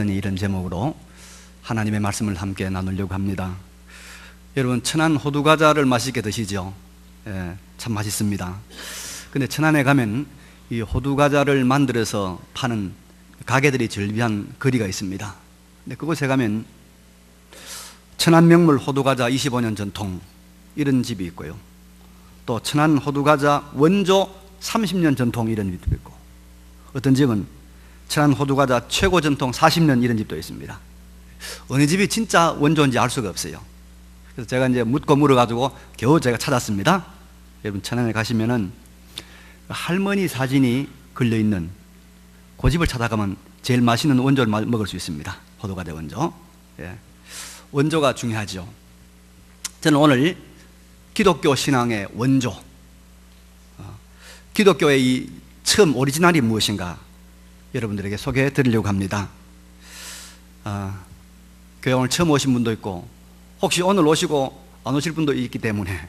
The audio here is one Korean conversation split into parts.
이런 제목으로 하나님의 말씀을 함께 나누려고 합니다. 여러분, 천안 호두과자를 맛있게 드시죠? 참 맛있습니다. 근데 천안에 가면 이 호두과자를 만들어서 파는 가게들이 즐비한 거리가 있습니다. 근데 그곳에 가면 천안 명물 호두과자 25년 전통 이런 집이 있고요, 또 천안 호두과자 원조 30년 전통 이런 집도 있고, 어떤 집은 천안 호두과자 최고 전통 40년 이런 집도 있습니다. 어느 집이 진짜 원조인지 알 수가 없어요. 그래서 제가 이제 묻고 물어가지고 겨우 제가 찾았습니다. 여러분, 천안에 가시면은 할머니 사진이 걸려있는 그 집을 찾아가면 제일 맛있는 원조를 먹을 수 있습니다. 호두과자 원조. 원조가 중요하죠. 저는 오늘 기독교 신앙의 원조, 기독교의 이 처음 오리지널이 무엇인가 여러분들에게 소개해 드리려고 합니다. 교회 오늘 처음 오신 분도 있고, 혹시 오늘 오시고 안 오실 분도 있기 때문에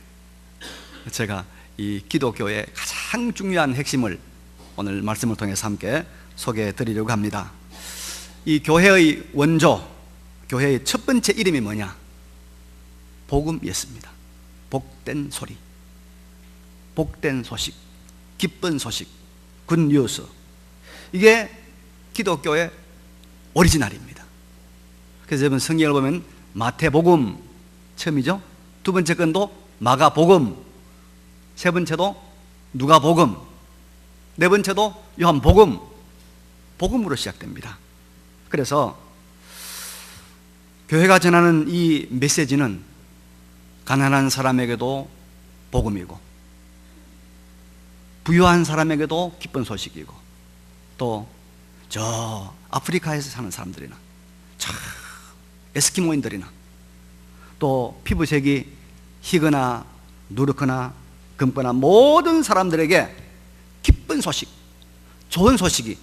제가 이 기독교의 가장 중요한 핵심을 오늘 말씀을 통해서 함께 소개해 드리려고 합니다. 이 교회의 원조, 교회의 첫 번째 이름이 뭐냐? 복음이었습니다. 복된 소리, 복된 소식, 기쁜 소식, 굿뉴스. 이게 기독교의 오리지널입니다. 그래서 여러분, 성경을 보면 마태복음 처음이죠. 두 번째 건도 마가복음, 세 번째도 누가복음, 네 번째도 요한복음. 복음으로 시작됩니다. 그래서 교회가 전하는 이 메시지는 가난한 사람에게도 복음이고, 부유한 사람에게도 기쁜 소식이고, 또 저 아프리카에서 사는 사람들이나 저 에스키모인들이나 또 피부색이 희거나 누렇거나 검거나 모든 사람들에게 기쁜 소식, 좋은 소식이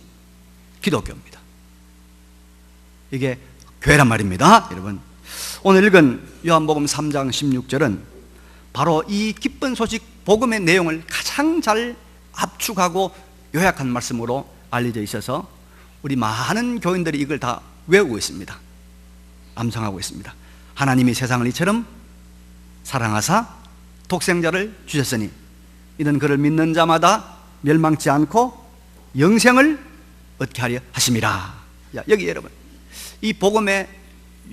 기독교입니다. 이게 교회란 말입니다. 여러분, 오늘 읽은 요한복음 3장 16절은 바로 이 기쁜 소식 복음의 내용을 가장 잘 압축하고 요약한 말씀으로 알려져 있어서 우리 많은 교인들이 이걸 다 외우고 있습니다. 암송하고 있습니다. 하나님이 세상을 이처럼 사랑하사 독생자를 주셨으니 이는 그를 믿는 자마다 멸망치 않고 영생을 얻게 하려 하심이라. 여기 여러분, 이 복음의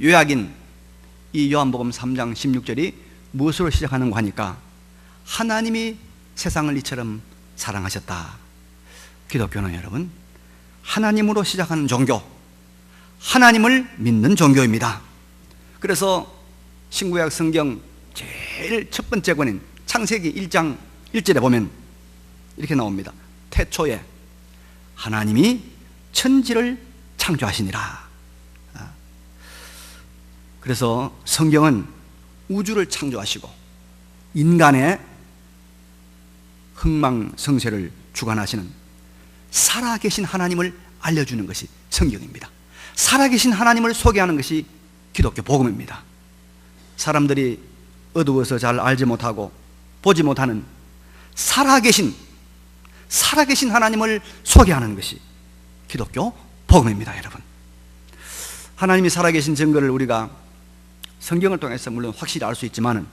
요약인 이 요한복음 3장 16절이 무엇으로 시작하는가 하니까 하나님이 세상을 이처럼 사랑하셨다. 기독교는 여러분, 하나님으로 시작하는 종교, 하나님을 믿는 종교입니다. 그래서 신구약 성경 제일 첫 번째 권인 창세기 1장 1절에 보면 이렇게 나옵니다. 태초에 하나님이 천지를 창조하시니라. 그래서 성경은 우주를 창조하시고 인간의 흥망성쇠를 주관하시는 살아계신 하나님을 알려주는 것이 성경입니다. 살아계신 하나님을 소개하는 것이 기독교 복음입니다. 사람들이 어두워서 잘 알지 못하고 보지 못하는 살아계신 하나님을 소개하는 것이 기독교 복음입니다. 여러분, 하나님이 살아계신 증거를 우리가 성경을 통해서 물론 확실히 알 수 있지만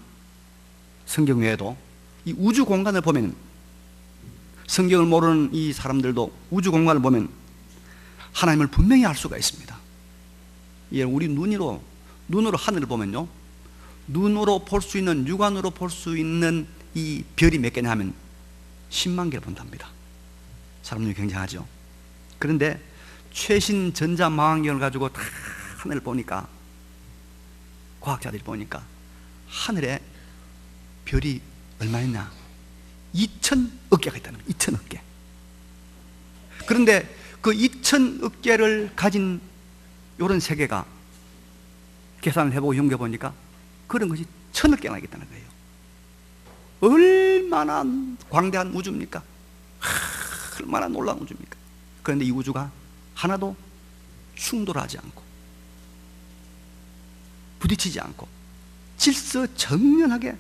성경 외에도 이 우주 공간을 보면, 성경을 모르는 이 사람들도 우주 공간을 보면 하나님을 분명히 알 수가 있습니다. 우리 눈으로 하늘을 보면요, 눈으로 볼 수 있는, 육안으로 볼 수 있는 이 별이 몇 개냐 하면 10만 개를 본답니다. 사람들이 굉장하죠. 그런데 최신 전자망원경을 가지고 다 하늘을 보니까, 과학자들이 보니까 하늘에 별이 얼마 있나? 2천억 개가 있다는 거예요. 2천억 개. 그런데 그 2천억 개를 가진 이런 세계가 계산을 해보고 연구해보니까 그런 것이 1,000억 개나 있다는 거예요. 얼마나 광대한 우주입니까? 얼마나 놀라운 우주입니까? 그런데 이 우주가 하나도 충돌하지 않고 부딪히지 않고 질서정연하게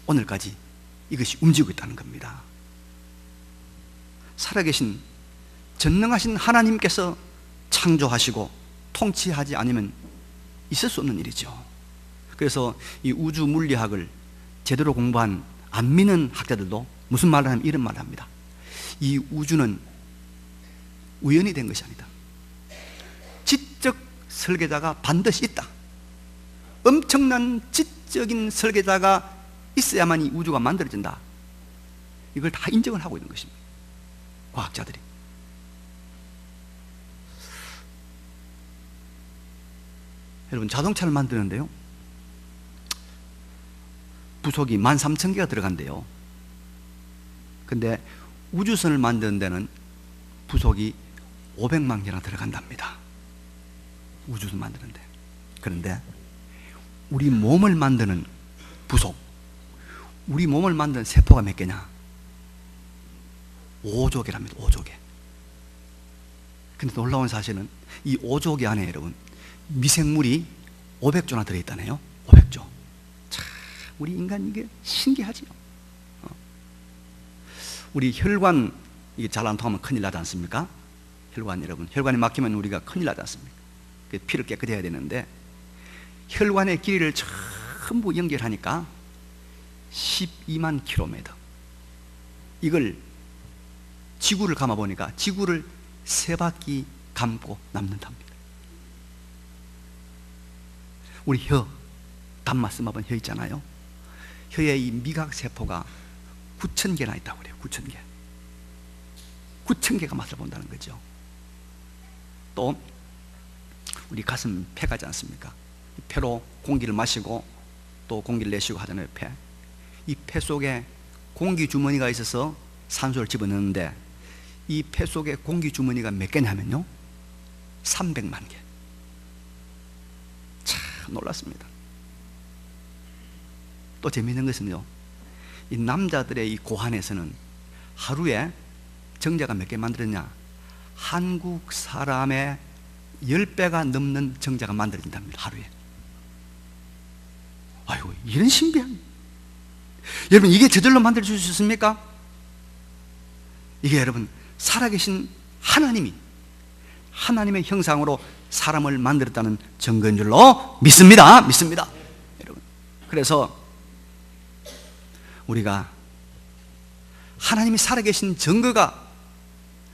오늘까지 이것이 움직이고 있다는 겁니다. 살아계신 전능하신 하나님께서 창조하시고 통치하지 않으면 있을 수 없는 일이죠. 그래서 이 우주 물리학을 제대로 공부한 안 믿는 학자들도 무슨 말을 하면 이런 말을 합니다. 이 우주는 우연히 된 것이 아니다. 지적 설계자가 반드시 있다. 엄청난 지적인 설계자가 있어야만 이 우주가 만들어진다. 이걸 다 인정을 하고 있는 것입니다. 과학자들이. 여러분, 자동차를 만드는데요, 부속이 13,000개가 들어간대요. 근데 우주선을 만드는 데는 부속이 500만 개나 들어간답니다. 우주선 만드는데. 그런데 우리 몸을 만드는 부속, 우리 몸을 만드는 세포가 몇 개냐? 5조 개랍니다. 5조 개. 근데 놀라운 사실은 이 5조 개 안에 여러분 미생물이 500조나 들어있다네요. 500조. 참, 우리 인간 이게 신기하지요. 우리 혈관 이게 잘 안 통하면 큰일 나지 않습니까? 혈관 여러분, 혈관이 막히면 우리가 큰일 나지 않습니까? 피를 깨끗이 해야 되는데 혈관의 길이를 전부 연결하니까 12만 킬로미터. 이걸 지구를 감아보니까 지구를 3바퀴 감고 남는답니다. 우리 혀, 단맛 쓰마본 혀 있잖아요. 혀에 이 미각세포가 9,000개나 있다고 그래요. 9,000개. 9,000개가 맛을 본다는 거죠. 또 우리 가슴 폐가 있지 않습니까? 폐로 공기를 마시고 또 공기를 내쉬고 하잖아요. 폐. 이 폐 속에 공기 주머니가 있어서 산소를 집어넣는데 이 폐 속에 공기 주머니가 몇 개냐면요, 300만 개. 참 놀랐습니다. 또 재미있는 것은요, 이 남자들의 이 고환에서는 하루에 정자가 몇 개 만들었냐? 한국 사람의 10배가 넘는 정자가 만들어진답니다. 하루에. 아이고, 이런 신비한. 여러분, 이게 저절로 만들어줄 수 있습니까? 이게 여러분, 살아계신 하나님이 하나님의 형상으로 사람을 만들었다는 증거인 줄로 믿습니다. 믿습니다. 여러분, 그래서 우리가 하나님이 살아계신 증거가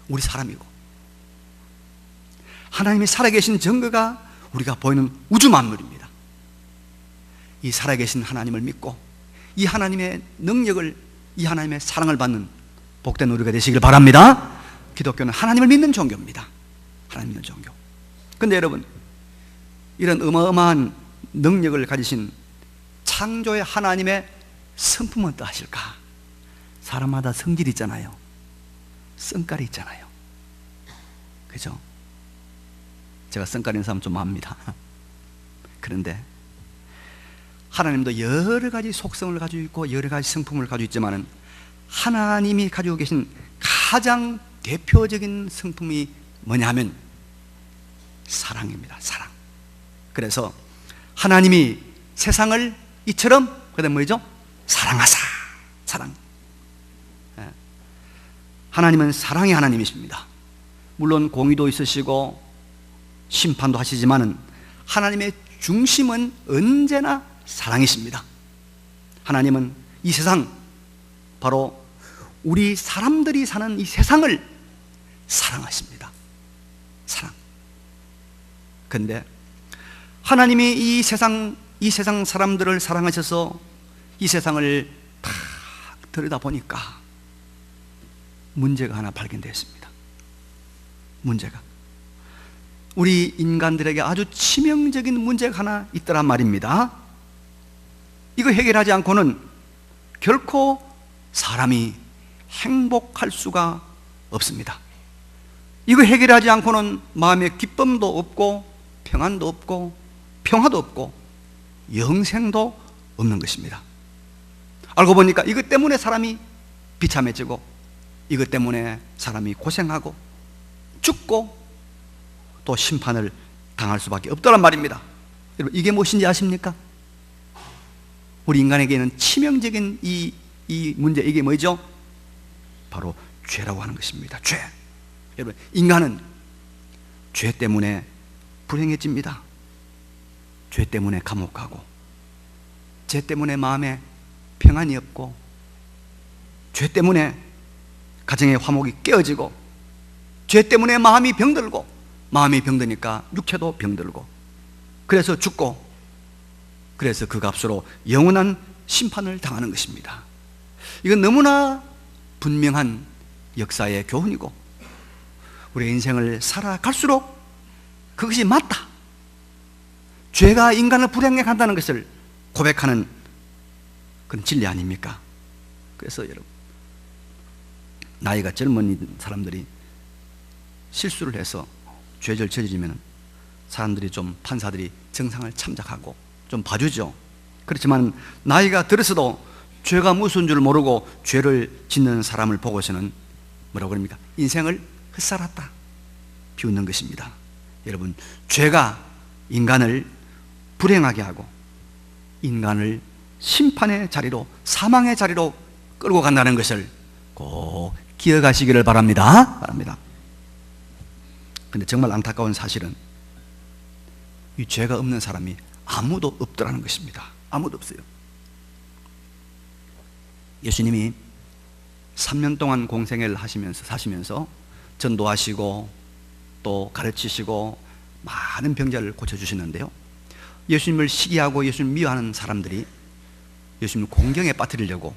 우리 사람이고, 하나님이 살아계신 증거가 우리가 보이는 우주 만물입니다. 이 살아계신 하나님을 믿고 이 하나님의 능력을, 이 하나님의 사랑을 받는 복된 우리가 되시길 바랍니다. 기독교는 하나님을 믿는 종교입니다. 하나님 믿는 종교. 근데 여러분, 이런 어마어마한 능력을 가지신 창조의 하나님의 성품은 어떠하실까? 사람마다 성질이 있잖아요. 성깔이 있잖아요. 그죠? 제가 성깔 있는 사람 좀 압니다. 그런데 하나님도 여러 가지 속성을 가지고 있고 여러 가지 성품을 가지고 있지만은 하나님이 가지고 계신 가장 대표적인 성품이 뭐냐 하면 사랑입니다. 사랑. 그래서 하나님이 세상을 이처럼, 그다음 뭐죠? 사랑하사. 사랑. 하나님은 사랑의 하나님이십니다. 물론 공의도 있으시고 심판도 하시지만은 하나님의 중심은 언제나 사랑이십니다. 하나님은 이 세상, 바로 우리 사람들이 사는 이 세상을 사랑하십니다. 사랑. 근데 하나님이 이 세상 사람들을 사랑하셔서 이 세상을 다 들여다보니까 문제가 하나 발견되었습니다. 문제가. 우리 인간들에게 아주 치명적인 문제가 하나 있더란 말입니다. 이거 해결하지 않고는 결코 사람이 행복할 수가 없습니다. 이거 해결하지 않고는 마음의 기쁨도 없고 평안도 없고 평화도 없고 영생도 없는 것입니다. 알고 보니까 이것 때문에 사람이 비참해지고 이것 때문에 사람이 고생하고 죽고 또 심판을 당할 수밖에 없더란 말입니다. 여러분, 이게 무엇인지 아십니까? 우리 인간에게는 치명적인 이 문제, 이게 뭐죠? 바로 죄라고 하는 것입니다. 죄. 여러분, 인간은 죄 때문에 불행해집니다. 죄 때문에 감옥 가고, 죄 때문에 마음에 평안이 없고, 죄 때문에 가정의 화목이 깨어지고, 죄 때문에 마음이 병들고, 마음이 병드니까 육체도 병들고, 그래서 죽고, 그래서 그 값으로 영원한 심판을 당하는 것입니다. 이건 너무나 분명한 역사의 교훈이고, 우리 인생을 살아갈수록 그것이 맞다, 죄가 인간을 불행하게 한다는 것을 고백하는 그런 진리 아닙니까? 그래서 여러분, 나이가 젊은 사람들이 실수를 해서 죄를 저지르면 사람들이 좀, 판사들이 정상을 참작하고 좀 봐주죠. 그렇지만 나이가 들어서도 죄가 무슨 줄 모르고 죄를 짓는 사람을 보고서는 뭐라고 그럽니까? 인생을 헛살았다 비웃는 것입니다. 여러분, 죄가 인간을 불행하게 하고 인간을 심판의 자리로, 사망의 자리로 끌고 간다는 것을 꼭 기억하시기를 바랍니다. 근데 정말 안타까운 사실은 이 죄가 없는 사람이 아무도 없더라는 것입니다. 아무도 없어요. 예수님이 3년 동안 공생애를 사시면서 전도하시고 또 가르치시고 많은 병자를 고쳐주시는데요, 예수님을 시기하고 예수님을 미워하는 사람들이 예수님을 공경에 빠뜨리려고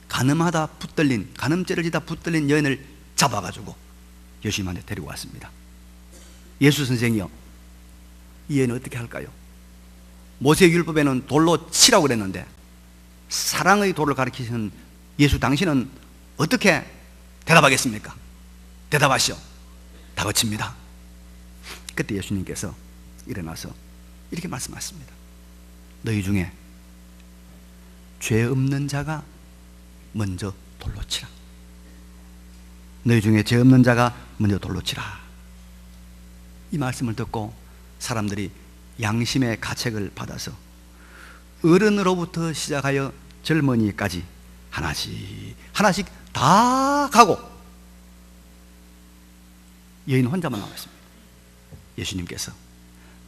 간음하다 붙들린, 간음죄를 지다 붙들린 여인을 잡아가지고 예수님한테 데리고 왔습니다. 예수 선생이요, 이 여인은 어떻게 할까요? 모세율법에는 돌로 치라고 그랬는데 사랑의 도를 가르치시는 예수 당신은 어떻게 대답하겠습니까? 대답하시오. 다그칩니다. 그때 예수님께서 일어나서 이렇게 말씀하십니다. 너희 중에 죄 없는 자가 먼저 돌로 치라. 너희 중에 죄 없는 자가 먼저 돌로 치라. 이 말씀을 듣고 사람들이 양심의 가책을 받아서 어른으로부터 시작하여 젊은이까지 하나씩 다 가고 여인 혼자만 남았습니다. 예수님께서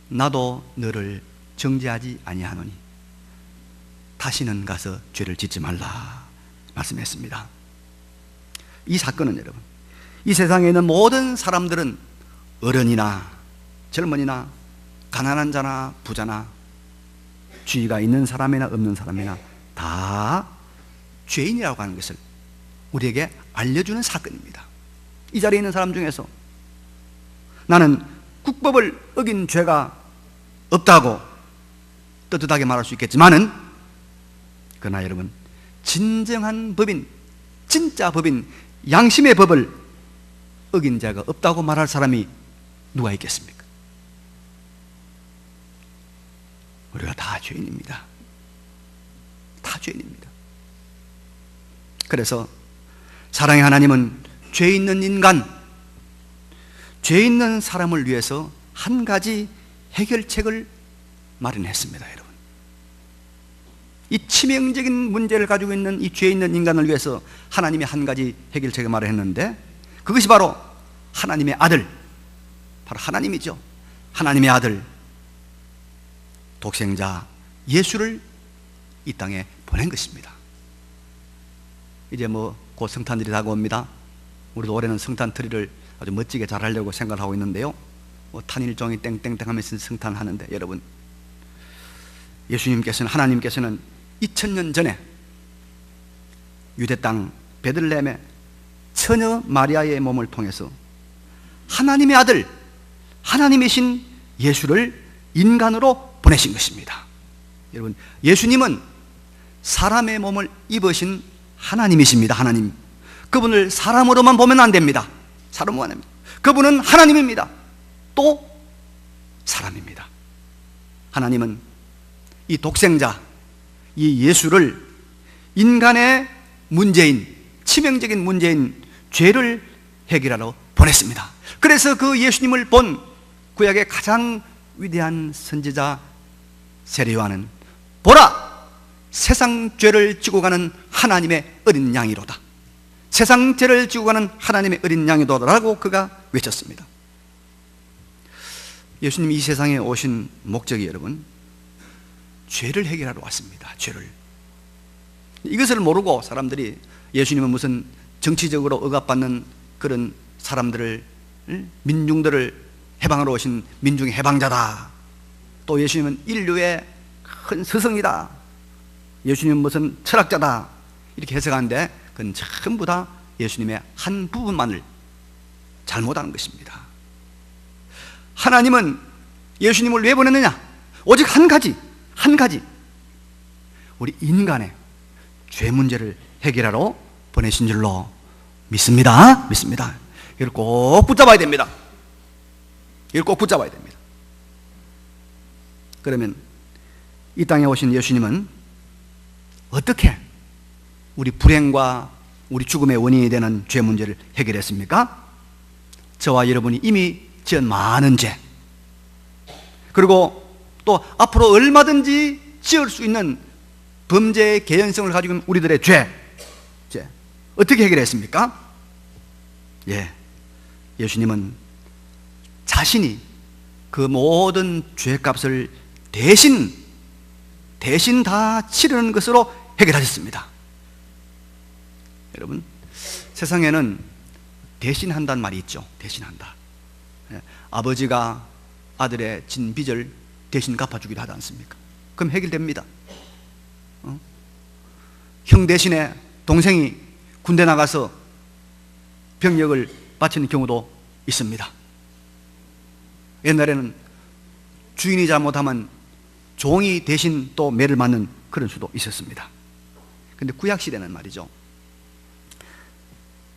나도 너를 정죄하지 아니하노니 다시는 가서 죄를 짓지 말라 말씀했습니다. 이 사건은 여러분, 이 세상에 있는 모든 사람들은 어른이나 젊은이나 가난한 자나 부자나 죄가 있는 사람이나 없는 사람이나 다 죄인이라고 하는 것을 우리에게 알려주는 사건입니다. 이 자리에 있는 사람 중에서 나는 국법을 어긴 죄가 없다고 떳떳하게 말할 수 있겠지만은, 그러나 여러분, 진정한 법인, 진짜 법인, 양심의 법을 어긴 자가 없다고 말할 사람이 누가 있겠습니까? 우리가 다 죄인입니다. 다 죄인입니다. 그래서 사랑의 하나님은 죄 있는 인간, 죄 있는 사람을 위해서 한 가지 해결책을 마련했습니다. 여러분, 이 치명적인 문제를 가지고 있는 이 죄 있는 인간을 위해서 하나님이 한 가지 해결책을 마련했는데, 그것이 바로 하나님의 아들, 바로 하나님이죠. 하나님의 아들 독생자 예수를 이 땅에 보낸 것입니다. 이제 곧 성탄절이 다가옵니다. 우리도 올해는 성탄 트리를 아주 멋지게 잘 하려고 생각하고 있는데요, 탄일종이 땡땡땡 하면서 성탄하는데, 여러분, 예수님께서는, 하나님께서는 2000년 전에 유대 땅 베들레헴의 처녀 마리아의 몸을 통해서 하나님의 아들, 하나님이신 예수를 인간으로 보내신 것입니다. 여러분, 예수님은 사람의 몸을 입으신 하나님이십니다. 하나님. 그분을 사람으로만 보면 안 됩니다. 사람으로만 합니다. 그분은 하나님입니다. 또 사람입니다. 하나님은 이 독생자, 이 예수를 인간의 문제인, 치명적인 문제인 죄를 해결하러 보냈습니다. 그래서 그 예수님을 본 구약의 가장 위대한 선지자 세례요한은, 보라, 세상 죄를 지고 가는 하나님의 어린 양이로다. 세상 죄를 지고 가는 하나님의 어린 양이로다라고 그가 외쳤습니다. 예수님이 이 세상에 오신 목적이 여러분, 죄를 해결하러 왔습니다. 죄를. 이것을 모르고 사람들이 예수님은 무슨 정치적으로 억압받는 그런 사람들을, 민중들을 해방하러 오신 민중의 해방자다. 또 예수님은 인류의 큰 스승이다. 예수님은 무슨 철학자다. 이렇게 해석하는데 그건 전부 다 예수님의 한 부분만을 잘못하는 것입니다. 하나님은 예수님을 왜 보냈느냐? 오직 한 가지, 우리 인간의 죄 문제를 해결하러 보내신 줄로 믿습니다. 이걸 꼭 붙잡아야 됩니다. 그러면 이 땅에 오신 예수님은 어떻게 우리 불행과 우리 죽음의 원인이 되는 죄 문제를 해결했습니까? 저와 여러분이 이미 지은 많은 죄, 그리고 또 앞으로 얼마든지 지을 수 있는 범죄의 개연성을 가지고 있는 우리들의 죄 어떻게 해결했습니까? 예수님은 자신이 그 모든 죄값을 대신 다 치르는 것으로 해결하셨습니다. 여러분, 세상에는 대신한다는 말이 있죠. 대신한다. 아버지가 아들의 진 빚을 대신 갚아주기도 하지 않습니까? 그럼 해결됩니다. 형 대신에 동생이 군대 나가서 병력을 바치는 경우도 있습니다. 옛날에는 주인이 잘못하면 종이 대신 또 매를 맞는 그런 수도 있었습니다. 그런데 구약시대는 말이죠,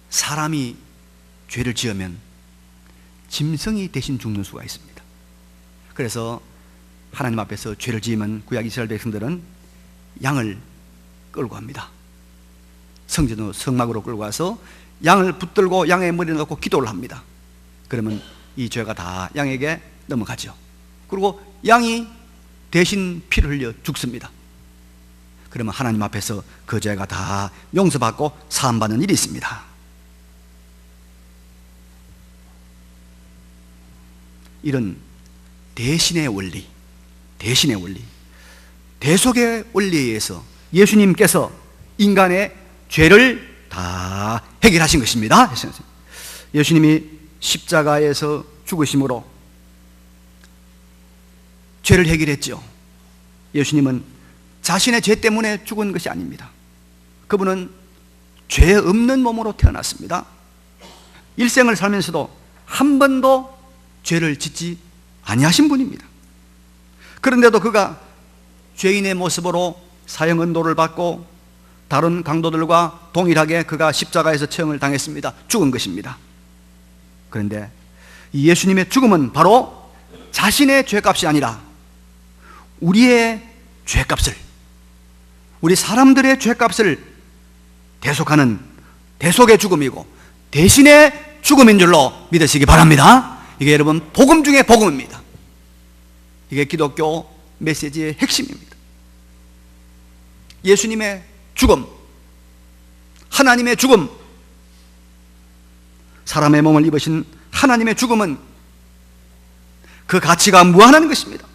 사람이 죄를 지으면 짐승이 대신 죽는 수가 있습니다. 그래서 하나님 앞에서 죄를 지으면 구약 이스라엘 백성들은 양을 끌고 갑니다. 성전으로, 성막으로 끌고 가서 양을 붙들고 양의 머리를 놓고 기도를 합니다. 그러면 이 죄가 다 양에게 넘어가죠. 그리고 양이 대신 피를 흘려 죽습니다. 그러면 하나님 앞에서 그 죄가 다 용서받고 사함받는 일이 있습니다. 이런 대신의 원리, 대속의 원리에 의해서 예수님께서 인간의 죄를 다 해결하신 것입니다. 예수님이 십자가에서 죽으심으로 죄를 해결했죠. 예수님은 자신의 죄 때문에 죽은 것이 아닙니다. 그분은 죄 없는 몸으로 태어났습니다. 일생을 살면서도 한 번도 죄를 짓지 아니하신 분입니다. 그런데도 그가 죄인의 모습으로 사형언도를 받고 다른 강도들과 동일하게 그가 십자가에서 처형을 당했습니다. 죽은 것입니다. 그런데 이 예수님의 죽음은 바로 자신의 죄값이 아니라 우리의 죄값을, 우리 사람들의 죄값을 대속하는 대속의 죽음이고 대신의 죽음인 줄로 믿으시기 바랍니다. 이게 여러분 복음 중에 복음입니다. 이게 기독교 메시지의 핵심입니다. 예수님의 죽음, 하나님의 죽음, 사람의 몸을 입으신 하나님의 죽음은 그 가치가 무한한 것입니다.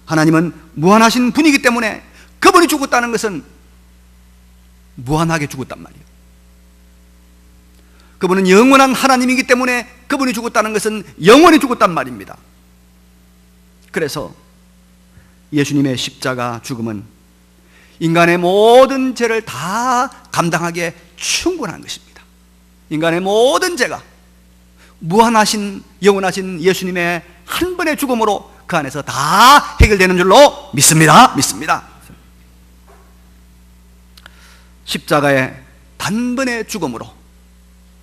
하나님은 무한하신 분이기 때문에 그분이 죽었다는 것은 무한하게 죽었단 말이에요. 그분은 영원한 하나님이기 때문에 그분이 죽었다는 것은 영원히 죽었단 말입니다. 그래서 예수님의 십자가 죽음은 인간의 모든 죄를 다 감당하기에 충분한 것입니다. 인간의 모든 죄가 무한하신 영원하신 예수님의 한 번의 죽음으로 그 안에서 다 해결되는 줄로 믿습니다. 십자가의 단번의 죽음으로,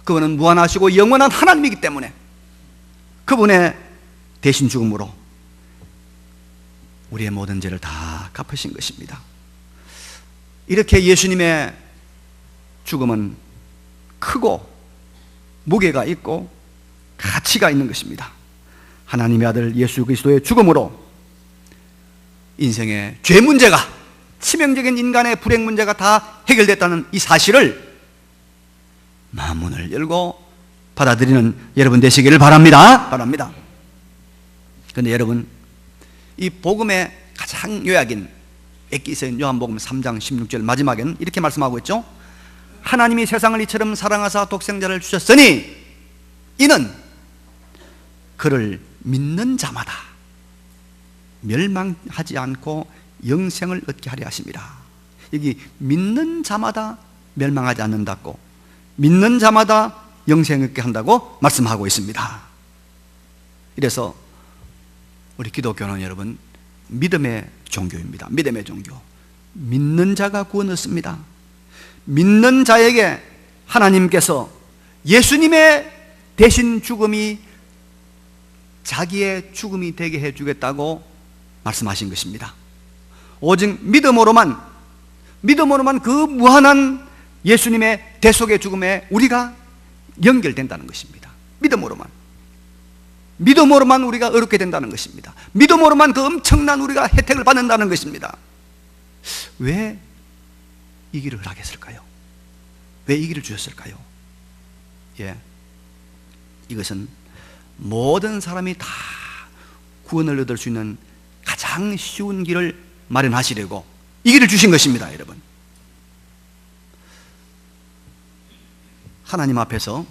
그분은 무한하시고 영원한 하나님이기 때문에 그분의 대신 죽음으로 우리의 모든 죄를 다 갚으신 것입니다. 이렇게 예수님의 죽음은 크고 무게가 있고 가치가 있는 것입니다. 하나님의 아들 예수 그리스도의 죽음으로 인생의 죄 문제가, 치명적인 인간의 불행 문제가 다 해결됐다는 이 사실을 마음문을 열고 받아들이는 여러분 되시기를 바랍니다. 그런데 여러분, 이 복음의 가장 요약인 엑기서인 요한복음 3장 16절 마지막에는 이렇게 말씀하고 있죠. 하나님이 세상을 이처럼 사랑하사 독생자를 주셨으니 이는 그를 믿는 자마다 멸망하지 않고 영생을 얻게 하려 하심이라. 여기 믿는 자마다 멸망하지 않는다고, 믿는 자마다 영생을 얻게 한다고 말씀하고 있습니다. 이래서 우리 기독교는 여러분 믿음의 종교입니다. 믿음의 종교. 믿는 자가 구원 얻습니다. 믿는 자에게 하나님께서 예수님의 대신 죽음이 자기의 죽음이 되게 해주겠다고 말씀하신 것입니다. 오직 믿음으로만 그 무한한 예수님의 대속의 죽음에 우리가 연결된다는 것입니다. 믿음으로만 우리가 의롭게 된다는 것입니다. 믿음으로만 그 엄청난 우리가 혜택을 받는다는 것입니다. 왜 이 길을 허락했을까요? 왜 이 길을 주셨을까요? 이것은 모든 사람이 다 구원을 얻을 수 있는 가장 쉬운 길을 마련하시려고 이 길을 주신 것입니다. 여러분, 하나님 앞에서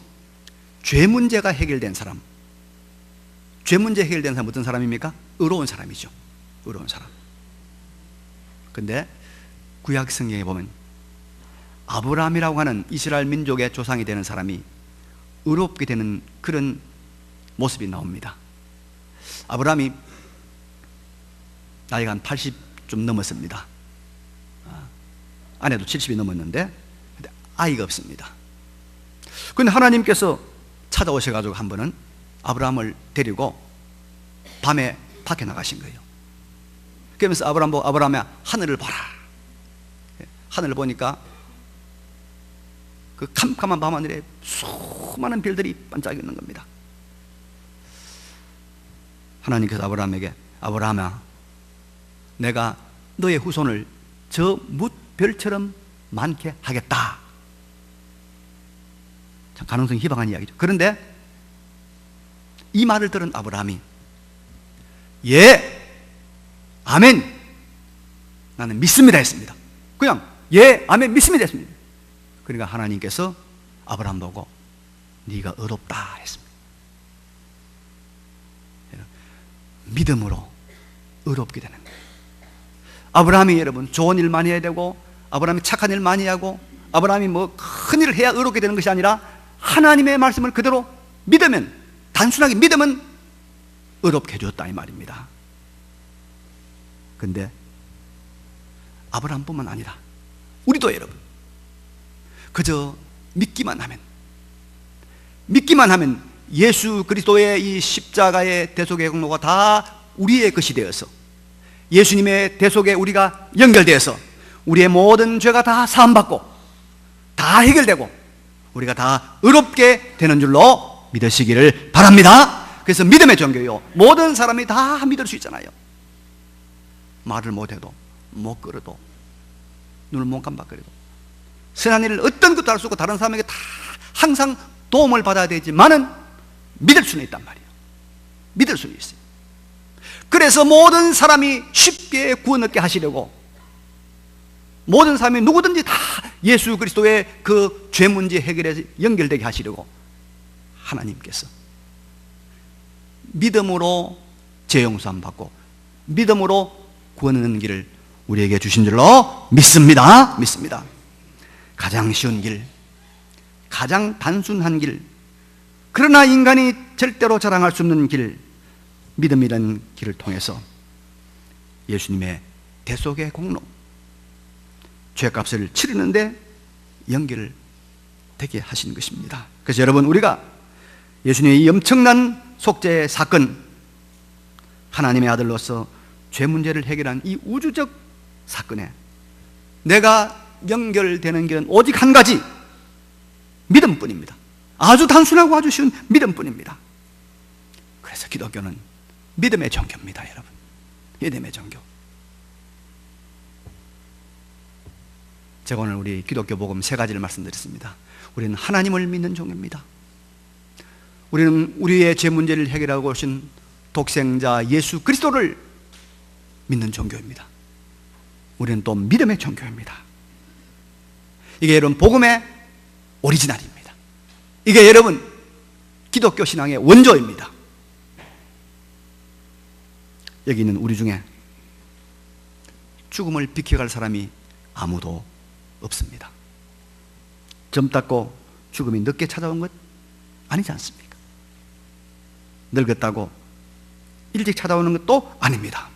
죄 문제가 해결된 사람, 죄 문제 해결된 사람 어떤 사람입니까? 의로운 사람이죠. 의로운 사람. 근데 구약 성경에 보면 아브라함이라고 하는 이스라엘 민족의 조상이 되는 사람이 의롭게 되는 그런 모습이 나옵니다. 아브라함이 나이가 한 80 좀 넘었습니다. 아내도 70이 넘었는데 아이가 없습니다. 그런데 하나님께서 찾아오셔가지고 한 번은 아브라함을 데리고 밤에 밖에 나가신 거예요. 그러면서 아브라함 보고 아브라함아 하늘을 봐라. 하늘을 보니까 그 캄캄한 밤하늘에 수많은 별들이 반짝이는 겁니다. 하나님께서 아브라함에게 아브라함아 내가 너의 후손을 저 뭇별처럼 많게 하겠다. 참 가능성이 희박한 이야기죠. 그런데 이 말을 들은 아브라함이 예, 아멘, 나는 믿습니다 했습니다. 그냥 예, 아멘, 믿습니다 했습니다. 그러니까 하나님께서 아브라함 보고 네가 의롭다 했습니다. 믿음으로 의롭게 되는 거예요. 아브라함이 여러분 좋은 일 많이 해야 되고, 아브라함이 착한 일 많이 하고, 아브라함이 뭐 큰 일을 해야 의롭게 되는 것이 아니라 하나님의 말씀을 그대로 믿으면, 단순하게 믿으면 의롭게 해줬다 이 말입니다. 근데 아브라함뿐만 아니라 우리도 여러분 그저 믿기만 하면 예수 그리스도의 이 십자가의 대속의 공로가 다 우리의 것이 되어서 예수님의 대속에 우리가 연결되어서 우리의 모든 죄가 다 사함받고 다 해결되고 우리가 다 의롭게 되는 줄로 믿으시기를 바랍니다. 그래서 믿음의 종교요, 모든 사람이 다 믿을 수 있잖아요. 말을 못해도, 못 걸어도, 눈을 못 깜빡거려도, 선한 일을 어떤 것도 할 수 없고 다른 사람에게 다 항상 도움을 받아야 되지만은 믿을 수는 있단 말이에요. 믿을 수는 있어요. 그래서 모든 사람이 쉽게 구원 얻게 하시려고, 모든 사람이 누구든지 다 예수 그리스도의 그 죄 문제 해결에 연결되게 하시려고 하나님께서 믿음으로 죄 용서함 받고 믿음으로 구원 얻는 길을 우리에게 주신 줄로 믿습니다. 가장 쉬운 길, 가장 단순한 길, 그러나 인간이 절대로 자랑할 수 없는 길, 믿음이라는 길을 통해서 예수님의 대속의 공로, 죄값을 치르는데 연결을 되게 하신 것입니다. 그래서 여러분, 우리가 예수님의 이 엄청난 속죄의 사건, 하나님의 아들로서 죄 문제를 해결한 이 우주적 사건에 내가 연결되는 길은 오직 한 가지, 믿음뿐입니다. 아주 단순하고 아주 쉬운 믿음뿐입니다. 그래서 기독교는 믿음의 종교입니다, 여러분. 믿음의 종교. 제가 오늘 우리 기독교 복음 3가지를 말씀드렸습니다. 우리는 하나님을 믿는 종교입니다. 우리는 우리의 죄 문제를 해결하고 오신 독생자 예수 그리스도를 믿는 종교입니다. 우리는 또 믿음의 종교입니다. 이게 여러분 복음의 오리지널입니다. 이게 여러분 기독교 신앙의 원조입니다. 여기 있는 우리 중에 죽음을 비켜갈 사람이 아무도 없습니다. 젊다고 죽음이 늦게 찾아온 것 아니지 않습니까? 늙었다고 일찍 찾아오는 것도 아닙니다.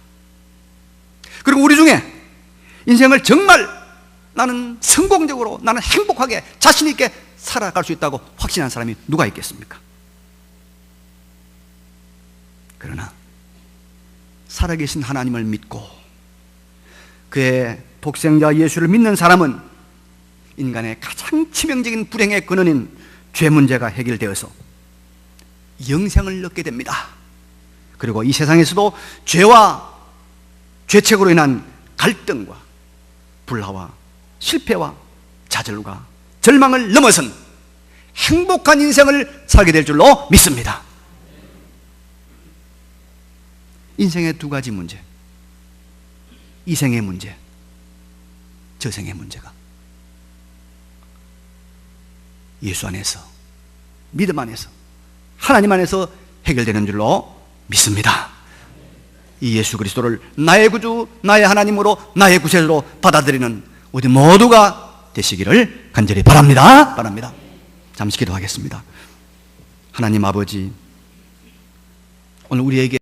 그리고 우리 중에 인생을 정말 나는 성공적으로, 나는 행복하게 자신 있게 살아갈 수 있다고 확신한 사람이 누가 있겠습니까? 그러나 살아계신 하나님을 믿고 그의 독생자 예수를 믿는 사람은 인간의 가장 치명적인 불행의 근원인 죄 문제가 해결되어서 영생을 얻게 됩니다. 그리고 이 세상에서도 죄와 죄책으로 인한 갈등과 불화와 실패와 좌절과 절망을 넘어선 행복한 인생을 살게 될 줄로 믿습니다. 인생의 두 가지 문제, 이생의 문제, 저생의 문제가 예수 안에서, 믿음 안에서, 하나님 안에서 해결되는 줄로 믿습니다. 이 예수 그리스도를 나의 구주, 나의 하나님으로, 나의 구세주로 받아들이는 우리 모두가 되시기를 간절히 바랍니다. 잠시 기도하겠습니다. 하나님 아버지, 오늘 우리에게